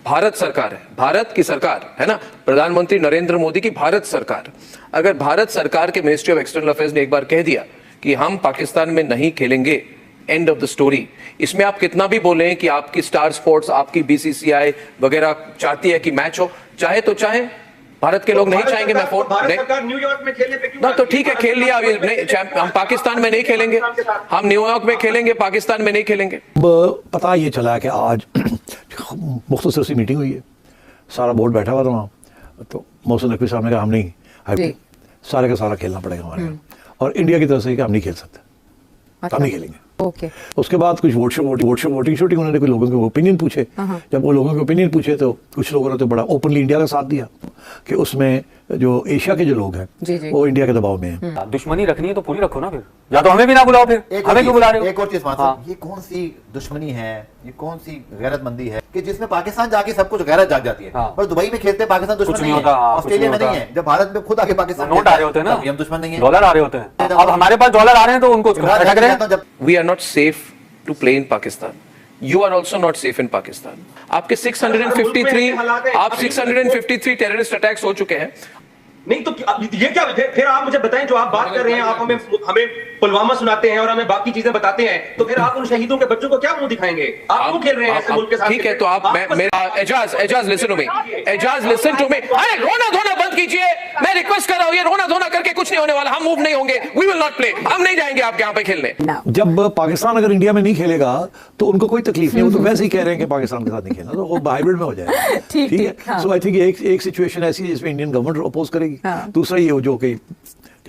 भारत सरकार है, भारत की सरकार है ना, प्रधानमंत्री नरेंद्र मोदी की भारत सरकार। अगर भारत सरकार के मिनिस्ट्री ऑफ एक्सटर्नल अफेयर्स ने एक बार कह दिया कि हम पाकिस्तान में नहीं खेलेंगे, एंड ऑफ द स्टोरी। इसमें आप कितना भी बोलें कि आपकी स्टार स्पोर्ट्स, आपकी बीसीसीआई वगैरह चाहती है कि मैच हो, चाहे तो चाहे, भारत के लोग नहीं चाहेंगे। मैं न्यूयॉर्क में खेलने पे क्यों ना, तो ठीक है खेल लिया, हम पाकिस्तान में नहीं खेलेंगे, हम न्यूयॉर्क में खेलेंगे, पाकिस्तान में नहीं खेलेंगे। पता ये चला कि आज मुख्तसर सी मीटिंग हुई है, सारा बोर्ड बैठा हुआ था वहाँ, तो मोहसिन नकवी साहब ने कहा हम नहीं, सारे का सारा खेलना पड़ेगा हमारे यहाँ, और इंडिया की तरफ से कि हम नहीं खेल सकते, हम नहीं खेलेंगे। उसके बाद कुछ वोटिंग शूटिंग उन्होंने कुछ लोगों के ओपिनियन पूछे। जब वो लोगों के ओपिनियन पूछे तो कुछ लोगों ने तो बड़ा ओपनली इंडिया का साथ दिया कि उसमें जो एशिया के जो लोग हैं वो इंडिया के दबाव में हैं। दुश्मनी रखनी है तो पूरी रखो ना, फिर या तो हमें भी ना बुलाओ, फिर हमें क्यों बुला रहे हो? एक और चीज ये कौन सी दुश्मनी है, ये कौन सी गैरतमंदी है कि जिसमें पाकिस्तान जाके सब कुछ गैरत जाग जाती है, और दुबई में खेलते पाकिस्तान दुश्मन नहीं है, ऑस्ट्रेलिया में नहीं है, जब भारत में खुद आके पाकिस्तान नोट आ रहे होते हैं ना, हम दुश्मन नहीं है, डॉलर आ रहे होते हैं। अब हमारे पास डॉलर आ रहे हैं तो उनको we are not safe to play in Pakistan. You are also not safe in Pakistan. आपके 653 टेररिस्ट अटैक्स हो चुके हैं। नहीं तो ये क्या, फिर आप मुझे बताएं, जो आप बात कर रहे हैं, आप हमें पुलवामा सुनाते हैं और हमें बाकी चीजें बताते हैं, तो फिर आप उन शहीदों के बच्चों को क्या मुंह दिखाएंगे? आप क्यों खेल रहे हैं ऐसे मुल्क के साथ? ठीक है, तो आप Ejaz listen to me, Ejaz listen to me. अरे रोना धोना बंद कीजिए, मैं रिक्वेस्ट कर रहा हूं, ये रोना धोना करके कुछ नहीं होने वाला, हम मूव नहीं होंगे, वी विल नॉट प्ले, हम नहीं जाएंगे आपके यहाँ पे खेलने। जब पाकिस्तान अगर इंडिया में नहीं खेलेगा तो उनको कोई तकलीफ नहीं, वो तो वैसे ही कह रहे हैं कि पाकिस्तान के साथ नहीं खेलना, तो वो हाइब्रिड में हो जाएगा। ठीक है, सो आई थिंक एक सिचुएशन ऐसी है जिसमें इंडियन गवर्नमेंट अपोज करेगी, दूसरा ये जो कि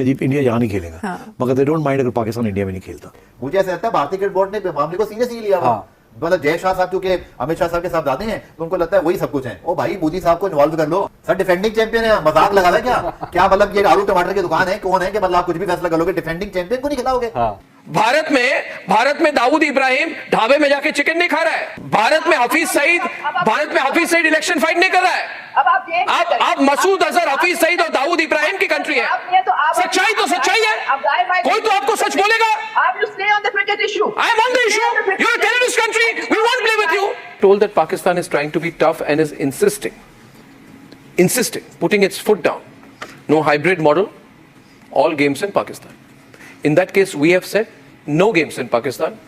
इंडिया यहाँ नहीं खेलेगा, मगर दे डोंट माइंड अगर पाकिस्तान इंडिया में नहीं खेलता। मुझे ऐसा लगता है भारतीय क्रिकेट बोर्ड ने मामले को सीरियसली लिया हुआ, मतलब जय शाह साहब क्योंकि अमित शाह साहब के साथ जाते हैं तो उनको लगता है वही सब कुछ है। ओ भाई, मोदी साहब को इन्वॉल्व कर लो, सर डिफेंडिंग चैंपियन है, मजाक लगा रहा है क्या मतलब ये आलू टमाटर की दुकान है, कौन है कि मतलब आप कुछ भी फैसला कर लोगे, डिफेंडिंग चैंपियन को नहीं खिलाओगे? भारत में दाऊद इब्राहिम ढाबे में जाके चिकन नहीं खा रहा है, भारत में हफीज सईद इलेक्शन फाइट नहीं कर रहा है। आप मसूद अजहर, हफीज सईद और दाऊद इब्राहिम की कंट्री है, सच्चाई तो सच्चाई है, कोई तो आपको सच बोलेगा। I am on the issue. You are a terrorist country. We won't play with you. Told that Pakistan is trying to be tough and is insisting, putting its foot down. No hybrid model, all games in Pakistan. In that case, we have said no games in Pakistan.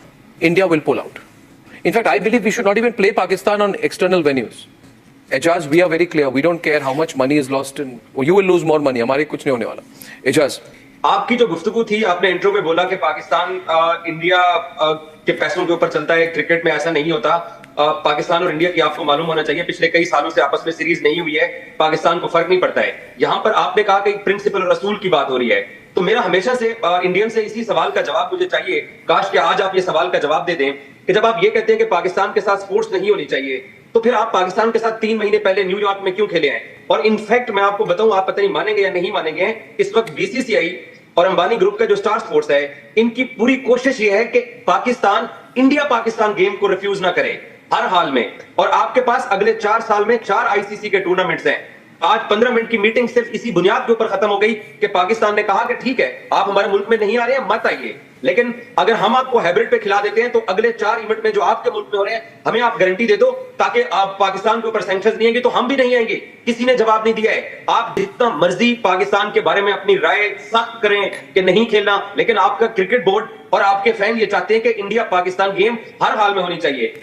India will pull out. In fact, I believe we should not even play Pakistan on external venues. Ejaz, we are very clear. We don't care how much money is lost in. You will lose more money. हमारे कुछ नहीं होने वाला. Ejaz. आपकी जो गुफ्तगू थी, आपने इंट्रो में बोला कि पाकिस्तान इंडिया के पैसों के ऊपर चलता है, क्रिकेट में ऐसा नहीं होता। पाकिस्तान और इंडिया की आपको मालूम होना चाहिए पिछले कई सालों से आपस में सीरीज नहीं हुई है, पाकिस्तान को फर्क नहीं पड़ता है। यहाँ पर आपने कहा कि प्रिंसिपल और रसूल की बात हो रही है, तो मेरा हमेशा से इंडियन से इसी सवाल का जवाब मुझे चाहिए, काश कि आज आप ये सवाल का जवाब दे दें कि जब आप ये कहते हैं कि पाकिस्तान के साथ स्पोर्ट्स नहीं होनी चाहिए, तो फिर आप पाकिस्तान के साथ 3 महीने पहले न्यूयॉर्क में क्यों खेले हैं? और इनफैक्ट मैं आपको बताऊं, आप पता नहीं मानेंगे या नहीं मानेंगे, इस वक्त बीसीसीआई और अंबानी ग्रुप का जो स्टार स्पोर्ट्स है, इनकी पूरी कोशिश ये है कि पाकिस्तान इंडिया पाकिस्तान गेम को रिफ्यूज ना करे हर हाल में। और आपके पास अगले 4 साल में 4 आईसीसी के टूर्नामेंट्स हैं। आज 15 मिनट की मीटिंग सिर्फ इसी बुनियाद के ऊपर खत्म हो गई कि पाकिस्तान ने कहा कि ठीक है, आप हमारे मुल्क में नहीं आ रहे हैं, मत आइए, लेकिन अगर हम आपको हाइब्रिड पे खिला देते हैं तो अगले 4 इवेंट में जो आपके मुल्क में हो रहे हैं, हमें आप गारंटी दे दो, ताकि आप पाकिस्तान के ऊपर सैंक्शंस नहीं आएंगे तो हम भी नहीं आएंगे। किसी ने जवाब नहीं दिया है। आप जितना मर्जी पाकिस्तान के बारे में अपनी राय सख्त करें कि नहीं खेलना, लेकिन आपका क्रिकेट बोर्ड और आपके फैन ये चाहते हैं कि इंडिया पाकिस्तान गेम हर हाल में होनी चाहिए।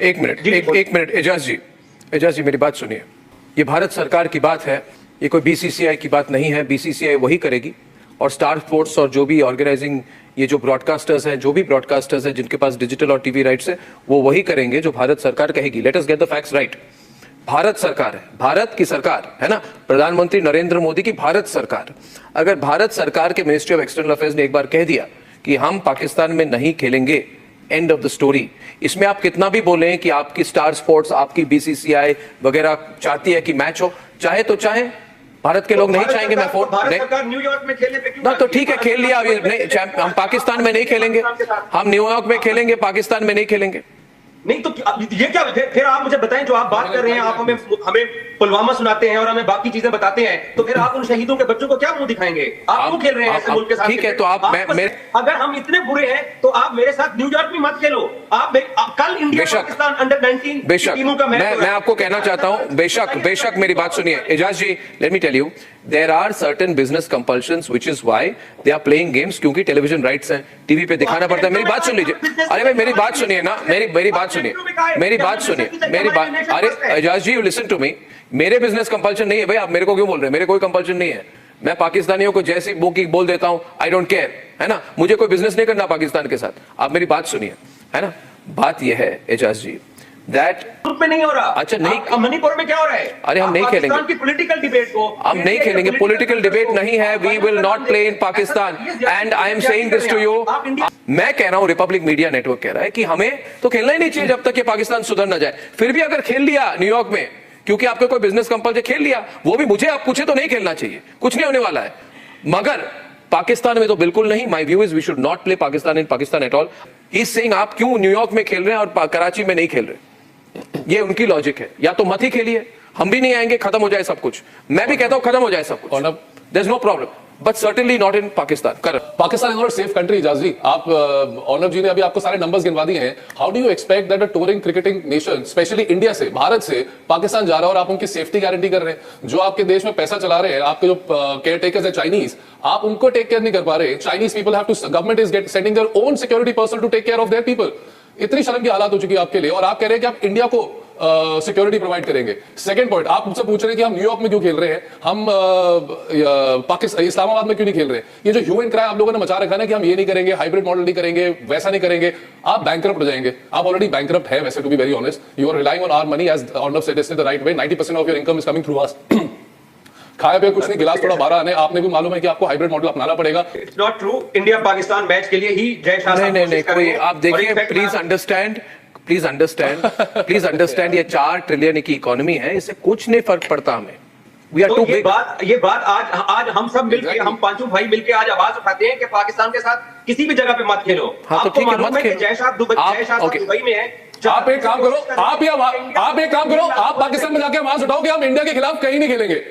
एक मिनट एजाज जी मेरी बात सुनिए। ये भारत सरकार की बात है, ये कोई बीसीसीआई की बात नहीं है। बीसीसीआई वही करेगी, और स्टार स्पोर्ट्स और जो भी ऑर्गेनाइजिंग, ये जो ब्रॉडकास्टर्स हैं, जो भी ब्रॉडकास्टर्स हैं जिनके पास डिजिटल और टीवी राइट्स है, वो वही करेंगे जो भारत सरकार कहेगी। Let us get the facts right. Bharat सरकार है, भारत की सरकार है ना, प्रधानमंत्री नरेंद्र मोदी की भारत सरकार। अगर भारत सरकार के मिनिस्ट्री ऑफ एक्सटर्नल अफेयर्स ने एक बार कह दिया कि हम पाकिस्तान में नहीं खेलेंगे, एंड ऑफ द स्टोरी। इसमें आप कितना भी बोलें कि आपकी स्टार स्पोर्ट्स, आपकी बीसीसीआई वगैरह चाहती है कि मैच हो, चाहे तो चाहे, भारत के लोग नहीं चाहेंगे। मैं न्यूयॉर्क में खेलने पे क्यों? ना, तो ठीक है खेल लिया, हम पाकिस्तान में नहीं खेलेंगे, हम न्यूयॉर्क में खेलेंगे, पाकिस्तान में नहीं खेलेंगे। नहीं तो ये क्या, फिर आप मुझे बताएं, जो आप बात कर रहे हैं, आप हमें पुलवामा सुनाते हैं और हमें बाकी चीजें बताते हैं, तो फिर आप उन शहीदों के बच्चों को क्या मुंह दिखाएंगे? आप क्यों खेल रहे हैं ऐसे मुल्क के साथ? ठीक है, तो आप अगर हम इतने बुरे हैं तो आप मेरे साथ न्यूयॉर्क में मत खेलो। कल इंडिया पाकिस्तान अंडर 19 बेशक टीमों का मैच मैं आपको कहना चाहता हूं, बेशक मेरी बात सुनिए Ejaz ji, let me tell you, there are certain business compulsions which is why they are playing games, क्योंकि टेलीविजन राइट्स हैं, टीवी पे दिखाना पड़ता है। मेरी बात सुन लीजिए, अरे भाई मेरी बात सुनिए ना, मेरी बात सुनिए, अरे एजाज जी, यू लिसन टू मी, मेरे बिजनेस कंपल्शन नहीं है भाई, आप मेरे को क्यों बोल रहे हैं? मेरे कोई कंपल्शन नहीं है, मैं पाकिस्तानियों को जैसी बुकी बोल देता हूं, आई डोंट केयर, है ना, मुझे कोई बिजनेस नहीं करना पाकिस्तान के साथ। आप मेरी बात सुनिए, है ना, बात यह है एजाज जी, दैट में नहीं हो रहा। अच्छा, नहीं, मणिपुर में क्या हो रहा है? अरे हम नहीं खेलेंगे की पॉलिटिकल डिबेट को, हम नहीं खेलेंगे, पॉलिटिकल डिबेट नहीं है, we will not play in Pakistan, and I am saying this to you. मैं कह रहा हूं, रिपब्लिक मीडिया नेटवर्क कह रहा है कि हमें तो खेलना ही नहीं चाहिए जब तक कि पाकिस्तान सुधर ना जाए। फिर भी अगर खेल लिया न्यूयॉर्क में, क्योंकि आपका कोई बिजनेस कंपल्शन खेल लिया, वो भी मुझे आप पूछे तो नहीं खेलना चाहिए, कुछ नहीं होने वाला है। मगर पाकिस्तान में तो बिल्कुल नहीं। My view is we should not play Pakistan in Pakistan at all. He is saying आप क्यों न्यूयॉर्क में खेल रहे हैं और कराची में नहीं खेल रहे, ये उनकी लॉजिक है। या तो मत ही खेलिए, हम भी नहीं आएंगे, खत्म हो जाए सब कुछ। मैं भी कहता हूं खत्म हो जाए सब कुछ, there is no problem, but certainly not in Pakistan. Correct, Pakistan is not safe country. Ijaz ji, आप अर्नब जी ने अभी आपको सारे नंबर्स गिनवा दिए हैं। How do you expect that a touring cricketing nation, specially India से, भारत से पाकिस्तान जा रहा है और आप उनकी सेफ्टी गारंटी कर रहे हैं? जो आपके देश में पैसा चला रहे हैं, आपके जो केयर टेकर्स है चाइनीज, आप उनको टेक केयर नहीं कर पा रहे। Chinese people have to, government is sending their own security person to take care of their people. इतनी शर्म की हालात हो चुकी है आपके लिए, और आप कह रहे हैं कि आप इंडिया को सिक्योरिटी प्रोवाइड करेंगे। सेकंड पॉइंट, आप मुझसे पूछ रहे हैं कि हम न्यूयॉर्क में क्यों खेल रहे हैं, हम पाकिस्तान इस्लामाबाद में क्यों नहीं खेल रहे? ये जो ह्यू एंड क्राई आप लोगों ने मचा रखा है ना कि हम ये नहीं करेंगे, हाइब्रिड मॉडल नहीं करेंगे, वैसा नहीं करेंगे, आप बैंकरप्ट हो जाएंगे। आप ऑलरेडी बैंकरप्ट है वैसे, to be very honest. You are relying on our money, as Arnab said it the right way. 90% of your income is coming through us. खाया पे कुछ नहीं, गिलास थोड़ा बारह आने, आपने भी मालूम है कि आपको हाइब्रिड मॉडल अपनाना पड़ेगा। It's not true. India Pakistan match के लिए ही जय शाह साहब नहीं, कोई आप देखिए, प्लीज अंडरस्टैंड, ये 4 ट्रिलियन की इकोनॉमी है, इससे कुछ नहीं फर्क पड़ता हमें। We are too big. ये बात आज हम सब मिलकर, हम पांचों भाई मिलकर आज आवाज उठाते हैं कि पाकिस्तान के साथ किसी भी जगह पे मत खेलो। हाँ, तो ठीक है, मत खेलो। जय शाह दुबई में है। आप एक काम करो, आप पाकिस्तान में जाके आवाज उठाओ कि हम इंडिया के खिलाफ कहीं नहीं खेलेंगे।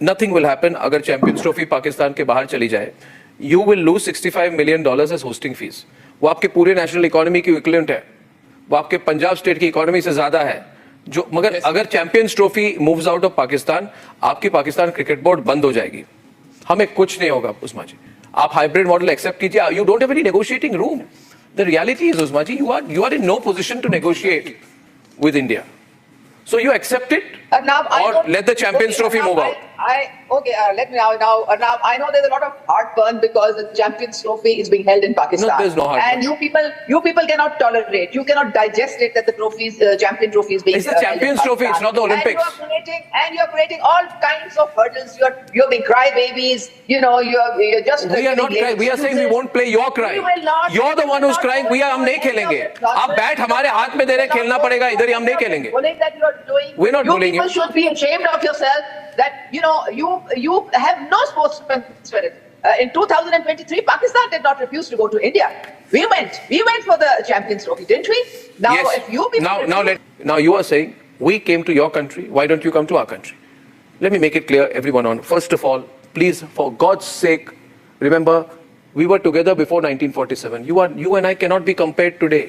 Nothing will happen अगर चैंपियंस ट्रॉफी पाकिस्तान के बाहर चली जाए। You will lose $65 million as hosting fees। वो आपके पूरे नेशनल इकोनॉमी की इक्विवेलेंट है, वो आपके पंजाब स्टेट की इकोनॉमी से ज्यादा है। जो मगर अगर champions trophy moves out of Pakistan, आपकी पाकिस्तान क्रिकेट बोर्ड बंद हो जाएगी, हमें कुछ नहीं होगा। उस्मा जी, आप हाइब्रिड मॉडल एक्सेप्ट कीजिए, you don't have any negotiating room. The reality is, Usma ji, you are in no position to negotiate with India. So you accept it, or let the Champions Trophy move out. Let me now I know there's a lot of heartburn because the Champions Trophy is being held in Pakistan. No, there's no heartburn. And you people cannot tolerate, you cannot digest it that the Champion Trophy is being It's the Champions Trophy, it's not the Olympics. And you're creating all kinds of hurdles. You're being crybabies, you know, you're just We are not crying, we are saying we won't play your crying. You're the one who's crying, हम नहीं खेलेंगे। आप bat हमारे हाथ में दे रहे, खेलना पड़ेगा इधर ही, हम नहीं खेलेंगे। We're not bullying you. You people should be ashamed of yourself that, you know, you have no sportsman spirit. In 2023, Pakistan did not refuse to go to India. We went for the Champions Trophy, didn't we? Now, Yes. if you people Now you are saying we came to your country. Why don't you come to our country? Let me make it clear, everyone. First of all, please, for God's sake, remember we were together before 1947. You and I cannot be compared today.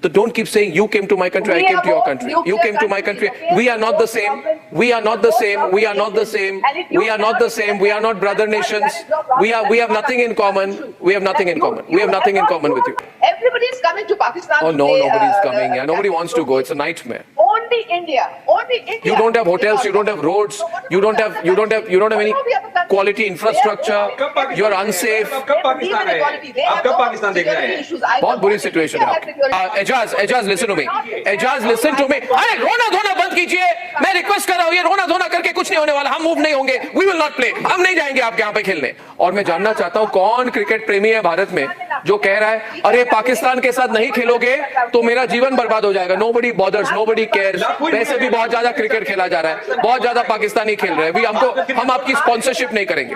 So don't keep saying you came to my country, I came to your country. You came to my country. We are not the same. We are not the same. We are not the same. We are not the same. We are not brother nations. We have nothing in common. We have nothing in common. We have nothing in common with you. Everybody is coming to Pakistan. Oh no, to play, nobody is coming. Yeah, nobody wants to go. It's a nightmare. Only India. You don't have hotels. You don't have roads. You don't have any quality infrastructure. You are unsafe. कब पाकिस्तान है? आप कब पाकिस्तान देख रहे हैं? बहुत बुरी situation है। Ejaz listen to me, Ejaz listen to me. अरे रोना धोना बंद कीजिए, मैं रिक्वेस्ट कर रहा हूं, ये रोना धोना करके कुछ नहीं होने वाला, हम मूव नहीं होंगे, वी विल नॉट प्ले, हम नहीं जाएंगे आपके यहाँ पे खेलने। और मैं जानना चाहता हूं कौन क्रिकेट प्रेमी है भारत में जो कह रहा है अरे पाकिस्तान के साथ नहीं खेलोगे तो मेरा जीवन बर्बाद हो जाएगा। Nobody bothers, nobody cares. वैसे भी बहुत ज्यादा क्रिकेट खेला जा रहा है, बहुत ज्यादा पाकिस्तानी खेल रहे हैं, हम आपकी स्पॉन्सरशिप नहीं करेंगे।